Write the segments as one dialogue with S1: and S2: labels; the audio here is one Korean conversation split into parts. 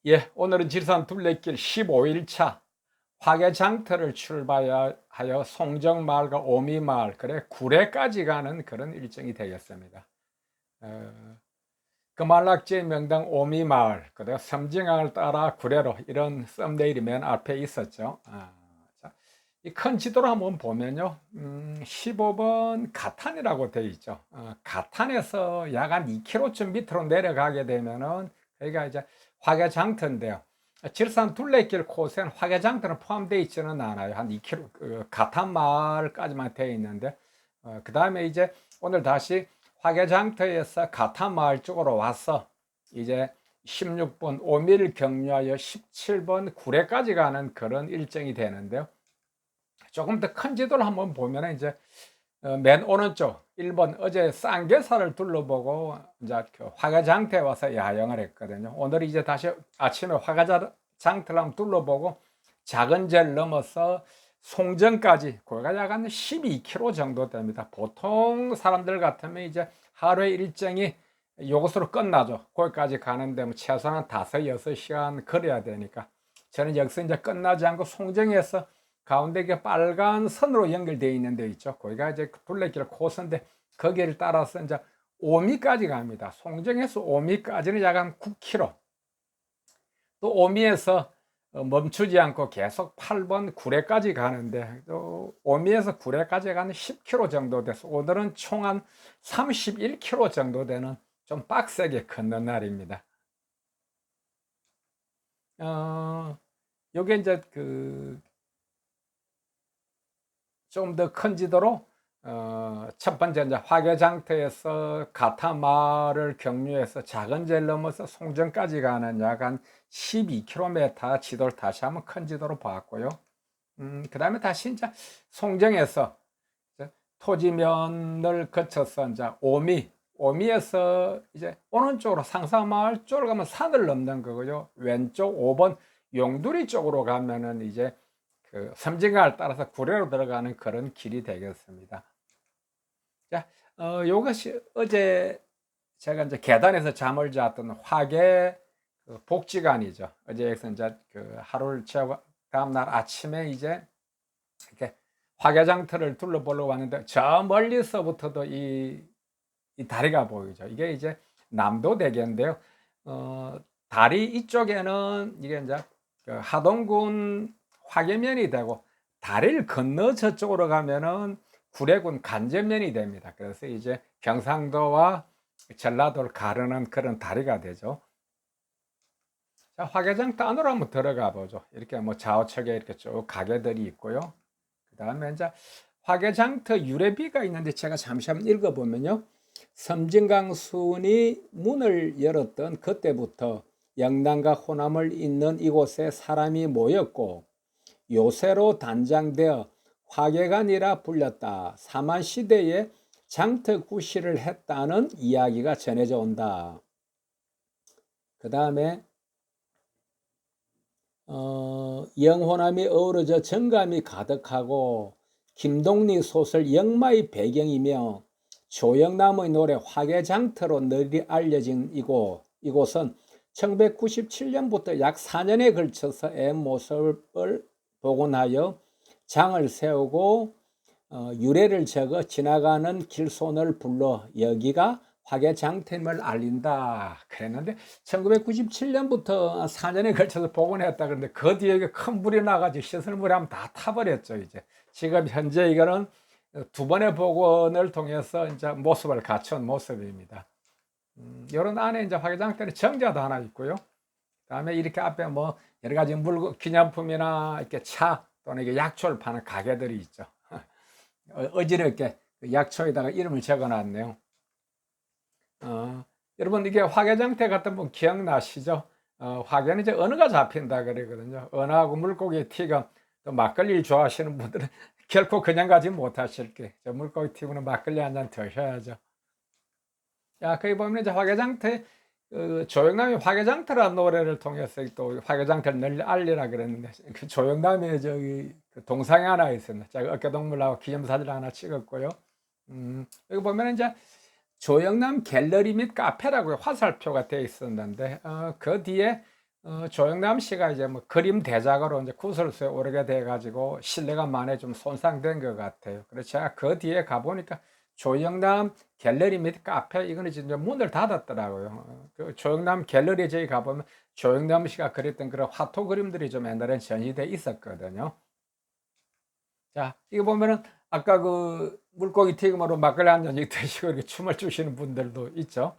S1: 예, 오늘은 지리산 둘레길 15일차 화개장터를 출발하여 송정마을과 오미마을, 그래 구례까지 가는 그런 일정이 되겠습니다. 금안락지의 명당 오미마을, 그리고 섬진강을 따라 구례로, 이런 썸네일이 맨 앞에 있었죠. 이 큰 지도를 한번 보면요, 15번 가탄이라고 되어 있죠. 가탄에서 약 한 2km쯤 밑으로 내려가게 되면은 여기가 이제 화개장터인데요. 지리산 둘레길 코스에는 화개장터는 포함되어 있지는 않아요. 한 2km, 가탄 마을까지만 되어 있는데, 그 다음에 이제 오늘 다시 화개장터에서 가탄 마을 쪽으로 와서 이제 16번 오미를 경유하여 17번 구례까지 가는 그런 일정이 되는데요. 조금 더 큰 지도를 한번 보면 이제 맨 오른쪽 1번, 어제 쌍계사를 둘러보고 이제 그 화개장터에 와서 야영을 했거든요. 오늘 이제 다시 아침에 화개장터를 한번 둘러보고 작은 제를 넘어서 송정까지, 거기가 약 한 12km 정도 됩니다. 보통 사람들 같으면 이제 하루의 일정이 요것으로 끝나죠. 거기까지 가는데 뭐 최소한 5-6시간 걸어야 되니까, 저는 여기서 이제 끝나지 않고 송정에서 가운데 이게 빨간 선으로 연결되어 있는 데 있죠. 거기가 이제 둘레길 코스인데, 거기를 따라서 이제 오미까지 갑니다. 송정에서 오미까지는 약 한 9km. 또 오미에서 멈추지 않고 계속 8번 구례까지 가는데, 또 오미에서 구례까지 가는 10km 정도 돼서 오늘은 총 한 31km 정도 되는 좀 빡세게 걷는 날입니다. 요게 이제 좀 더 큰 지도로 첫 번째 이제 화개장터에서 가타마을을 경유해서 작은 제를 넘어서 송정까지 가는 약 한 12km 지도를 다시 한번 큰 지도로 봤고요. 그 다음에 다시 이제 송정에서 이제 토지면을 거쳐서 이제 오미에서 이제 오른쪽으로 상사마을 쪽으로 가면 산을 넘는 거고요. 왼쪽 5번 용두리 쪽으로 가면은 이제 그 섬진강을 따라서 구례로 들어가는 그런 길이 되겠습니다. 자, 요것이 어제 제가 이제 계단에서 잠을 잤던 화계 복지관이죠. 어제에서 이제 하루를 채우고 다음날 아침에 이제 이렇게 화개장터를 둘러보려고 왔는데, 저 멀리서부터도 이 다리가 보이죠. 이게 이제 남도대교인데요. 다리 이쪽에는 이게 이제 하동군 화계면이 되고, 다리를 건너 저쪽으로 가면은 구례군 간제면이 됩니다. 그래서 이제 경상도와 전라도를 가르는 그런 다리가 되죠. 자, 화개장터 안으로 한번 들어가 보죠. 이렇게 뭐 좌우측에 이렇게 쭉 가게들이 있고요. 그 다음에 이제 화개장터 유래비가 있는데, 제가 잠시 한번 읽어보면요. 섬진강 수운이 문을 열었던 그때부터 영남과 호남을 잇는 이곳에 사람이 모였고, 요새로 단장되어 화개관이라 불렸다. 사만시대에 장터구시를 했다는 이야기가 전해져 온다. 그 다음에 영호남이 어우러져 정감이 가득하고, 김동리 소설 영마의 배경이며 조영남의 노래 화개장터로 널리 알려진 이곳은 1997년부터 약 4년에 걸쳐서 앵모습을 복원하여 장을 세우고 유래를 적어 지나가는 길손을 불러 여기가 화개장터임을 알린다 그랬는데, 1997년부터 4년에 걸쳐서 복원했다 그러는데, 그 뒤에 큰 물이 나가지고 시설물이 하면 다 타버렸죠. 이제 지금 현재 이거는 2번의 복원을 통해서 이제 모습을 갖춘 모습입니다. 이런 안에 이제 화개장터는 정자도 하나 있고요. 그다음에 이렇게 앞에 뭐 여러 가지 기념품이나 이렇게 차 또는 이게 약초를 파는 가게들이 있죠. 어지럽게 약초에다가 이름을 적어놨네요. 여러분, 이게 화개장터 같은 분 기억나시죠? 화개는 이제 언어가 잡힌다 그러거든요. 언어하고 물고기 튀김, 또 막걸리를 좋아하시는 분들은 결코 그냥 가지 못하실 게, 물고기 튀김은 막걸리 한 잔 드셔야죠. 야, 거기 보면 이제 화개장터, 조영남이 화개장터라는 노래를 통해서 또 화개장터를 널리 알리라 그랬는데, 그 조영남이 저기 동상이 하나 있었네. 제가 어깨동물하고 기념사진 하나 찍었고요. 여기 보면 이제 조영남 갤러리 및 카페라고 화살표가 되어 있었는데, 그 뒤에 조영남 씨가 이제 뭐 그림 대작으로 이제 구설수에 오르게 돼 가지고 신뢰가 많이 좀 손상된 것 같아요. 그래서 제가 그 뒤에 가 보니까 조영남 갤러리 및 카페 이거는 진짜 문을 닫았더라고요. 그 조영남 갤러리에 저희 가 보면 조영남 씨가 그렸던 그런 화토 그림들이 좀 옛날엔 전시돼 있었거든요. 자, 이거 보면은 아까 그 물고기 튀김으로 막걸리 한 잔씩 드시고 이렇게 춤을 추시는 분들도 있죠.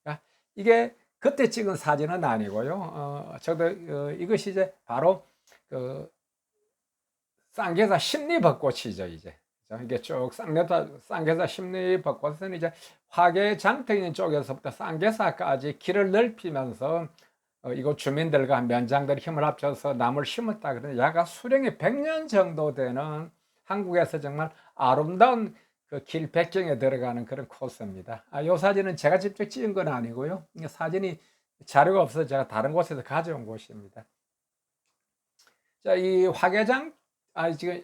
S1: 아, 이게 그때 찍은 사진은 아니고요. 저도 이것이 이제 바로 그 쌍계사 심리벚꽃이죠, 이제. 이게 쭉 쌍계사 심리벚꽃은 이제 화계장터 있는 쪽에서부터 쌍계사까지 길을 넓히면서 이곳 주민들과 면장들이 힘을 합쳐서 나무를 심었다 그러는데 약 수령이 100년 정도 되는 한국에서 정말 아름다운 그 길 백경에 들어가는 그런 코스입니다. 이 사진은 제가 직접 찍은 건 아니고요. 사진이 자료가 없어서 제가 다른 곳에서 가져온 곳입니다. 자, 이 화계장, 지금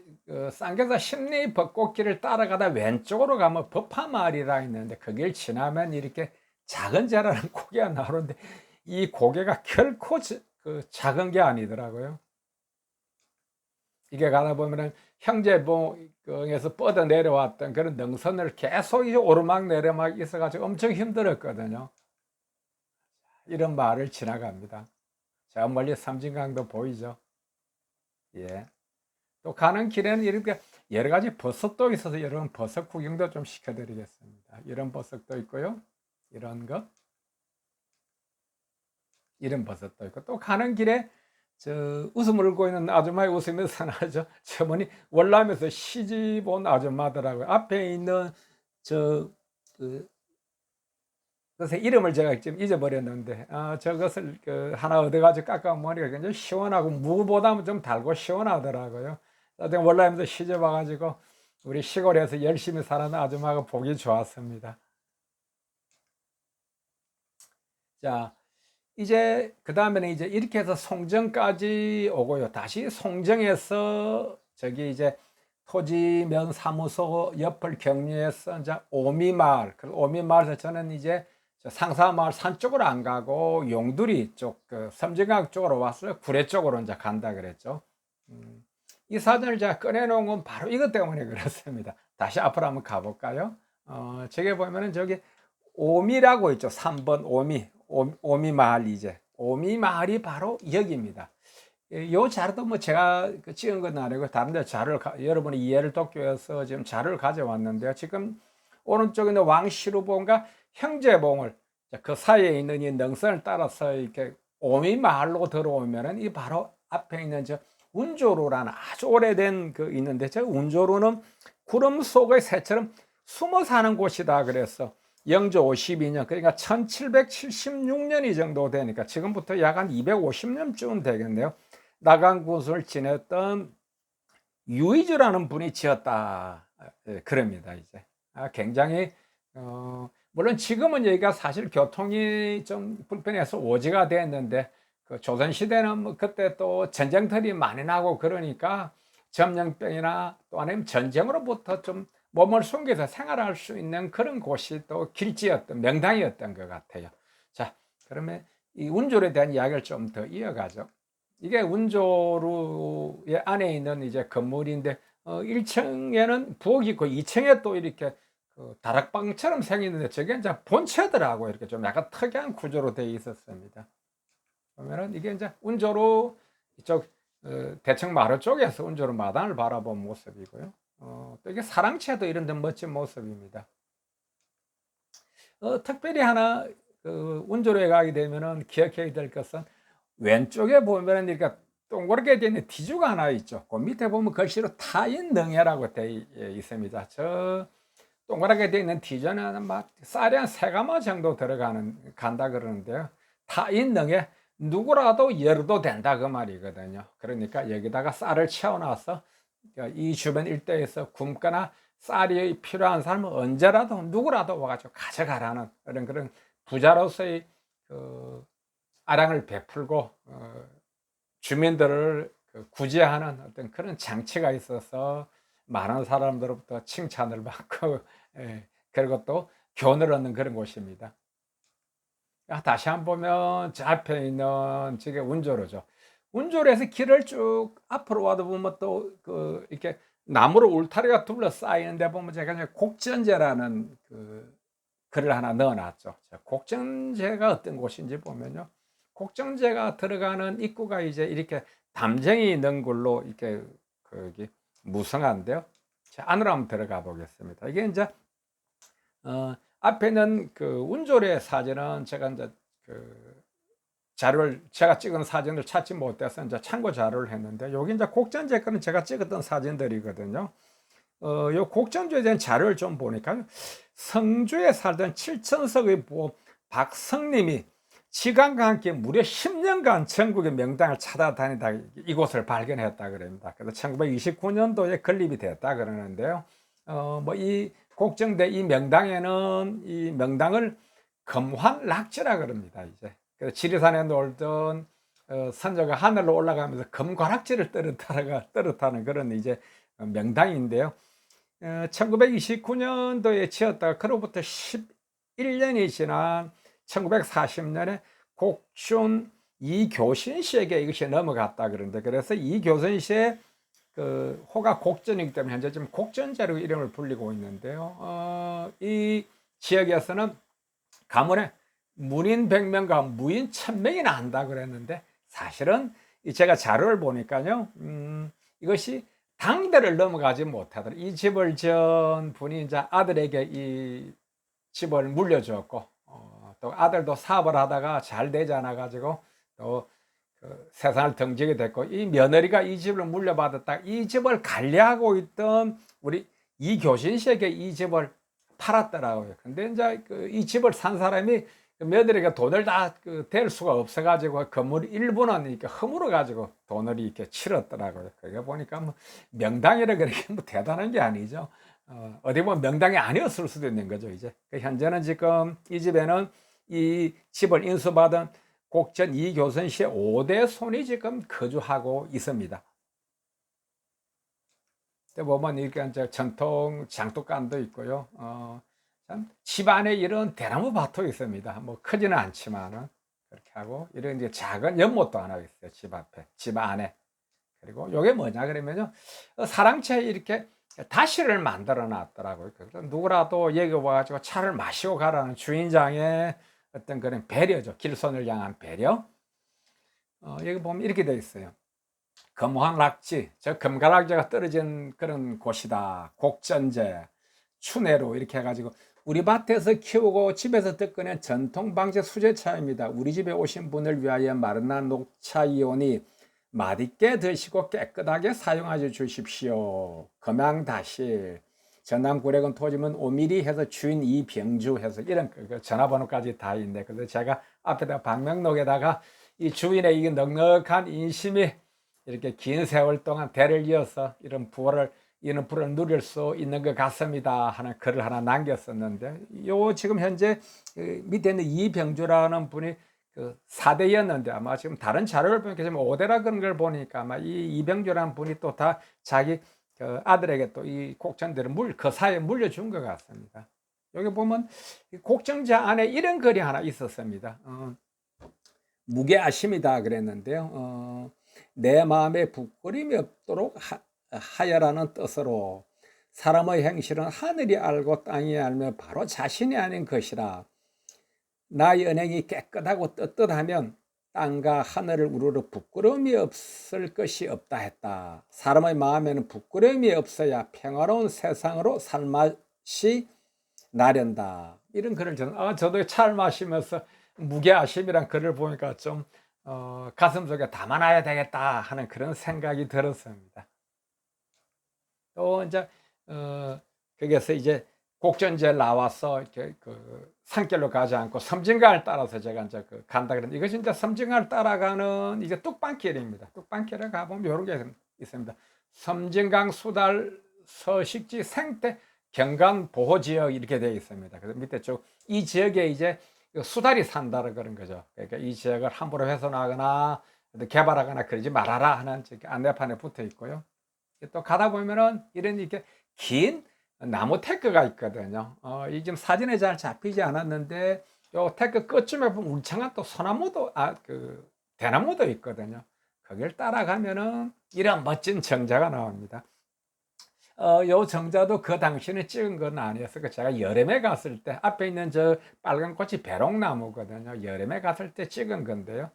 S1: 쌍계사 심리 벚꽃길을 따라가다 왼쪽으로 가면 법화마을이라 있는데 그 길 지나면 이렇게 작은 재라는 고개가 나오는데 이 고개가 결코 작은 게 아니더라고요. 이게 가다 보면은 형제봉에서 뻗어 내려왔던 그런 능선을 계속 이제 오르막 내리막 있어가지고 엄청 힘들었거든요. 이런 마을을 지나갑니다. 저 멀리 섬진강도 보이죠. 예. 또 가는 길에는 이렇게 여러 가지 버섯도 있어서 여러분 버섯 구경도 좀 시켜드리겠습니다. 이런 버섯도 있고요. 이런 것. 이런 버섯도 있고 또 가는 길에 저 웃음 울고 있는 아줌마의 웃으면서 나죠. 저분이 월남에서 시집 온 아줌마더라고요. 앞에 있는 그 그래서 이름을 제가 지금 잊어버렸는데 저것을 하나 얻어가지고 깎아 먹으니까 굉장히 시원하고 무보다는 좀 달고 시원하더라고요. 내가 월남에서 시집 와가지고 우리 시골에서 열심히 사는 아줌마가 보기 좋았습니다. 자, 이제 그 다음에는 이제 이렇게 해서 송정까지 오고요. 다시 송정에서 저기 이제 토지면 사무소 옆을 경유해서 이제 오미마을, 그 오미마을에서 저는 이제 상사마을 산 쪽으로 안 가고 용두리 쪽, 그 섬진강 쪽으로 왔어요. 구례 쪽으로 이제 간다 그랬죠. 이 사진을 제가 꺼내놓은 건 바로 이것 때문에 그렇습니다. 다시 앞으로 한번 가볼까요? 저기 보면은 저기 오미라고 있죠. 3번 오미 마을 이제. 오미 마을이 바로 여기입니다. 요 자료도 뭐 제가 찍은 건 아니고 다른 데 자료를 여러분이 이해를 돕기 위해서 지금 자료를 가져왔는데요. 지금 오른쪽에 있는 왕시루봉과 형제봉을 그 사이에 있는 이 능선을 따라서 이렇게 오미 마을로 들어오면은 이 바로 앞에 있는 저 운조루라는 아주 오래된 그 있는데 저 운조루는 구름 속의 새처럼 숨어 사는 곳이다 그래서 영조 52년 그러니까 1776년이 정도 되니까 지금부터 약 한 250년쯤 되겠네요. 나강군을 지냈던 유이주라는 분이 지었다 그럽니다. 이제 굉장히 물론 지금은 여기가 사실 교통이 좀 불편해서 오지가 됐는데 그 조선시대는 뭐 그때 또 전쟁터리 많이 나고 그러니까 점령병이나 또 아니면 전쟁으로부터 좀 몸을 숨겨서 생활할 수 있는 그런 곳이 또 길지였던 명당이었던 것 같아요. 자, 그러면 이 운조에 대한 이야기를 좀 더 이어가죠. 이게 운조루의 안에 있는 이제 건물인데 1층에는 부엌이 있고 2층에 또 이렇게 그 다락방처럼 생겼는데 저게 이제 본체더라고. 이렇게 좀 약간 특이한 구조로 되어 있었습니다. 보면은 이게 이제 운조루 이쪽 대청 마루 쪽에서 운조루 마당을 바라본 모습이고요. 또 이게 사랑채도 이런 데 멋진 모습입니다. 특별히 하나 그 운조루에 가게 되면은 기억해야 될 것은 왼쪽에 보면은 이렇게 동그랗게 되어 있는 티주가 하나 있죠. 그 밑에 보면 글씨로 타인능해라고 되어 있습니다. 저 동그랗게 되어 있는 티주는 막 쌀이 한 3가마 정도 간다 그러는데요. 타인능해 누구라도 열어도 된다 그 말이거든요. 그러니까 여기다가 쌀을 채워놔서 이 주변 일대에서 굶거나 쌀이 필요한 사람은 언제라도 누구라도 와가지고 가져가라는 그런 부자로서의 그 아량을 베풀고 주민들을 구제하는 어떤 그런 장치가 있어서 많은 사람들로부터 칭찬을 받고 그리고 또 교훈을 얻는 그런 곳입니다. 다시 한번 보면 저 앞에 있는 저게 운조로죠. 운조로에서 길을 쭉 앞으로 와도 보면 또 이렇게 나무로 울타리가 둘러싸이는데 보면 제가 이제 곡전제라는 글을 하나 넣어 놨죠. 곡전제가 어떤 곳인지 보면요. 곡전제가 들어가는 입구가 이제 이렇게 담쟁이 있는 걸로 이렇게 거기 무성한데요. 자, 안으로 한번 들어가 보겠습니다. 이게 이제 앞에는 운조리의 사진은 제가 이제 자료를 제가 찍은 사진을 찾지 못해서 이제 참고 자료를 했는데, 여기 이제 곡전제 거는 제가 찍었던 사진들이거든요. 요 곡전제에 대한 자료를 좀 보니까 성주에 살던 칠천석의 부호 박성님이 지간과 함께 무려 10년간 전국의 명당을 찾아다니다 이곳을 발견했다 그럽니다. 그래서 1929년도에 건립이 됐다 그러는데요. 뭐 이 곡정대 이 명당에는 이 명당을 검환락지라 그럽니다. 이제 그래서 지리산에 놀던 선조가 하늘로 올라가면서 검과락지를 떨어타는 그런 이제 명당인데요. 1929년도에 지었다가 그로부터 11년이 지난 1940년에 곡춘 이교신 씨에게 이것이 넘어갔다 그러는데, 그래서 이교신 씨의 호가 곡전이기 때문에 현재 지금 곡전제로 이름을 불리고 있는데요. 이 지역에서는 가문에 문인 100명과 무인 1000명이나 한다 그랬는데, 사실은 제가 자료를 보니까요, 이것이 당대를 넘어가지 못하더라. 이 집을 지은 분이 이제 아들에게 이 집을 물려주었고, 또 아들도 사업을 하다가 잘 되지 않아 가지고 또 세상을 등지게 됐고, 이 며느리가 이 집을 물려받았다. 이 집을 관리하고 있던 우리 이교신 씨에게 이 집을 팔았더라고요. 근데 이제 이 집을 산 사람이 며느리가 돈을 다 댈 수가 없어 가지고 건물 일부는 이렇게 허물어 가지고 돈을 이렇게 치렀더라고요. 그게 보니까 뭐 명당이라 그렇게 뭐 대단한 게 아니죠. 어디 보면 명당이 아니었을 수도 있는 거죠. 이제 현재는 지금 이 집에는 이 집을 인수받은 곡전 이교선 씨의 5대 손이 지금 거주하고 있습니다. 보면 이렇게 이제 전통 장독간도 있고요. 집 안에 이런 대나무 밭도 있습니다. 뭐 크지는 않지만은 그렇게 하고, 이런 이제 작은 연못도 하나 있어요. 집 앞에, 집 안에. 그리고 요게 뭐냐 그러면요, 사랑채에 이렇게 다시를 만들어 놨더라고요. 그래서 누구라도 여기 와가지고 차를 마시고 가라는 주인장의 어떤 그런 배려죠. 길손을 향한 배려. 여기 보면 이렇게 되어 있어요. 검환락지, 저 금가락지가 떨어진 그런 곳이다. 곡전제, 추내로 이렇게 해가지고 우리 밭에서 키우고 집에서 뜯어낸 전통 방제 수제차입니다. 우리 집에 오신 분을 위하여 마르난 녹차이오니 맛있게 드시고 깨끗하게 사용하여 주십시오. 금양다실, 전남 구례군 토지면 5mm 해서 주인 이병주 해서 이런 전화번호까지 다 있네. 그래서 제가 앞에다가 방명록에다가 이 주인의 이 넉넉한 인심이 이렇게 긴 세월 동안 대를 이어서 이런 부를 누릴 수 있는 것 같습니다 하는 글을 하나 남겼었는데, 요 지금 현재 밑에 있는 이병주라는 분이 4대였는데 아마 지금 다른 자료를 보니까 지금 5대라 그런 걸 보니까 아마 이 이병주라는 분이 또 다 자기 아들에게 또 이 곡전대를 그 사이에 물려준 것 같습니다. 여기 보면 곡전자 안에 이런 글이 하나 있었습니다. 무게아심이다 그랬는데요. 내 마음에 부끄림이 없도록 하여라는 뜻으로, 사람의 행실은 하늘이 알고 땅이 알며 바로 자신이 아닌 것이라. 나의 은행이 깨끗하고 떳떳하면 땅과 하늘을 우러러 부끄러움이 없을 것이 없다 했다. 사람의 마음에는 부끄러움이 없어야 평화로운 세상으로 살맛이 나련다. 이런 글을 저도 차를 마시면서 무게아심이란 글을 보니까 좀 가슴속에 담아놔야 되겠다 하는 그런 생각이 들었습니다. 또 이제 거기에서 이제 곡전제 나와서 이렇게 산길로 가지 않고 섬진강을 따라서 제가 이제 간다 그랬는데, 이것이 이제 섬진강을 따라가는 이제 뚝방길입니다. 뚝방길에 가보면 이런 게 있습니다. 섬진강 수달 서식지 생태 경관 보호 지역 이렇게 되어 있습니다. 그래서 밑에 쭉 이 지역에 이제 수달이 산다는 그런 거죠. 그러니까 이 지역을 함부로 훼손하거나 개발하거나 그러지 말아라 하는 안내판에 붙어 있고요. 또 가다 보면은 이런 이렇게 긴 나무 테크가 있거든요. 이 지금 사진에 잘 잡히지 않았는데 요 태크 끝쯤에 보면 울창한 또 소나무도 대나무도 있거든요. 거길 따라가면은 이런 멋진 정자가 나옵니다. 요 정자도 그 당시에 찍은 건 아니었어요. 제가 여름에 갔을 때 앞에 있는 저 빨간 꽃이 배롱나무거든요. 여름에 갔을 때 찍은 건데요.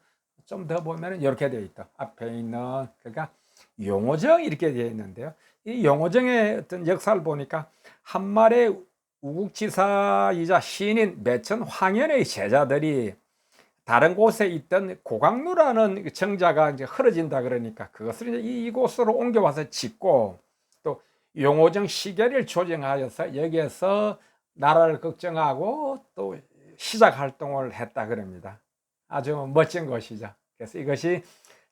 S1: 좀 더 보면은 이렇게 되어 있다. 앞에 있는 그러니까 용호정 이렇게 되어 있는데요. 이 용호정의 어떤 역사를 보니까 한말의 우국지사이자 시인인 매천 황현의 제자들이 다른 곳에 있던 고강루라는 정자가 이제 흐려진다 그러니까 그것을 이제 이곳으로 옮겨와서 짓고 또 용호정 시계를 조정하여서 여기에서 나라를 걱정하고 또 시작 활동을 했다 그럽니다. 아주 멋진 것이죠. 그래서 이것이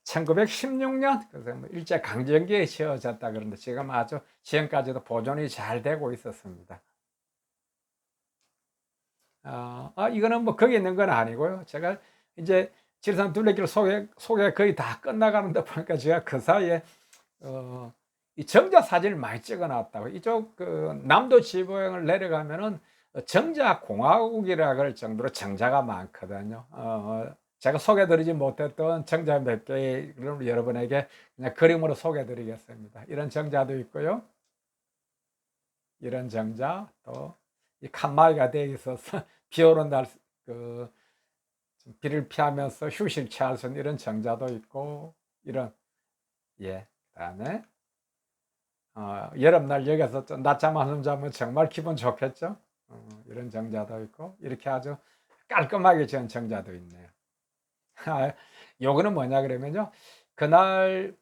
S1: 1916년 그래서 일제 강점기에 지어졌다 그러는데 지금 아주 지금까지도 보존이 잘 되고 있었습니다. 이거는 뭐 거기 있는 건 아니고요. 제가 이제 지리산 둘레길 소개 거의 다 끝나가는데 보니까 제가 그 사이에 이 정자 사진을 많이 찍어 놨다고. 이쪽 그 남도 지부행을 내려가면은 정자 공화국이라 그럴 정도로 정자가 많거든요. 제가 소개드리지 못했던 정자 몇 개를 여러분에게 그냥 그림으로 소개드리겠습니다. 이런 정자도 있고요. 이런 정자 또 이 칸막이가 되어 있어서 비 오는 날 비를 피하면서 휴식 취할 수 있는 이런 정자도 있고 이런 그다음에 여름날 여기서 좀 낮잠 한숨 자면 정말 기분 좋겠죠. 이런 정자도 있고 이렇게 아주 깔끔하게 지은 정자도 있네요. 요거는 뭐냐 그러면요. 그날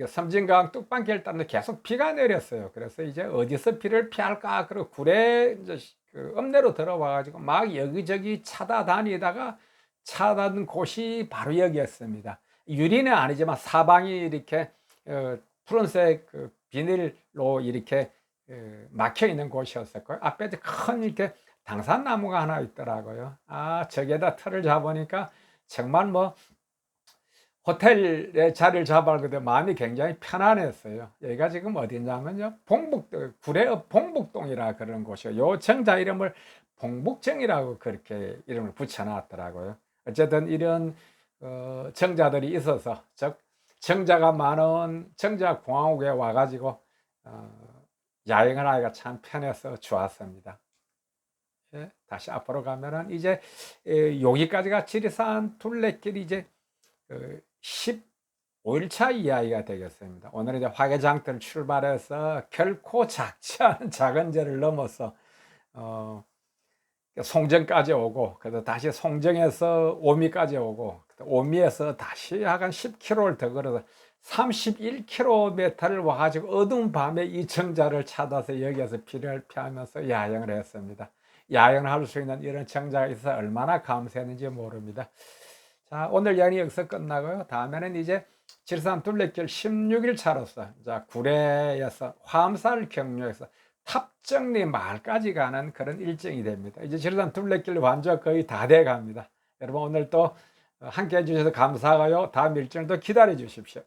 S1: 섬진강 뚝방길 따르는데 계속 비가 내렸어요. 그래서 이제 어디서 비를 피할까? 그리고 굴에 이제 그 읍내로 들어와가지고 막 여기저기 찾아다니다가 찾아든 곳이 바로 여기였습니다. 유리는 아니지만 사방이 이렇게 푸른색 그 비닐로 이렇게 막혀 있는 곳이었었고요. 앞에 큰 이렇게 당산나무가 하나 있더라고요. 저기에다 틀을 잡으니까 정말 뭐 호텔에 자리를 잡았는데 마음이 굉장히 편안했어요. 여기가 지금 어디냐면요. 구례읍 봉북동이라 그런 곳이요. 요 정자 이름을 봉북정이라고 그렇게 이름을 붙여놨더라고요. 어쨌든 이런 정자들이 있어서 즉 정자가 많은 정자 공화국에 와가지고 야영을 하기가 참 편해서 좋았습니다. 다시 앞으로 가면은 이제 여기까지가 지리산 둘레길이 이제 15일차 이야기가 되겠습니다. 오늘은 이제 화개장터를 출발해서 결코 작지 않은 작은 제를 넘어서 송정까지 오고 그래서 다시 송정에서 오미까지 오고 오미에서 다시 약 한 10km를 더 걸어서 31km를 와가지고 어두운 밤에 이 정자를 찾아서 여기에서 비를 피하면서 야영을 했습니다. 야영을 할 수 있는 이런 정자가 있어서 얼마나 감사했는지 모릅니다. 자, 오늘 여행이 여기서 끝나고요. 다음에는 이제 지리산 둘레길 16일 차로서 구례에서 화엄사를 경유해서 탑정리 마을까지 가는 그런 일정이 됩니다. 이제 지리산 둘레길 완전 거의 다 돼 갑니다. 여러분 오늘 또 함께 해주셔서 감사하고요. 다음 일정도 기다려 주십시오.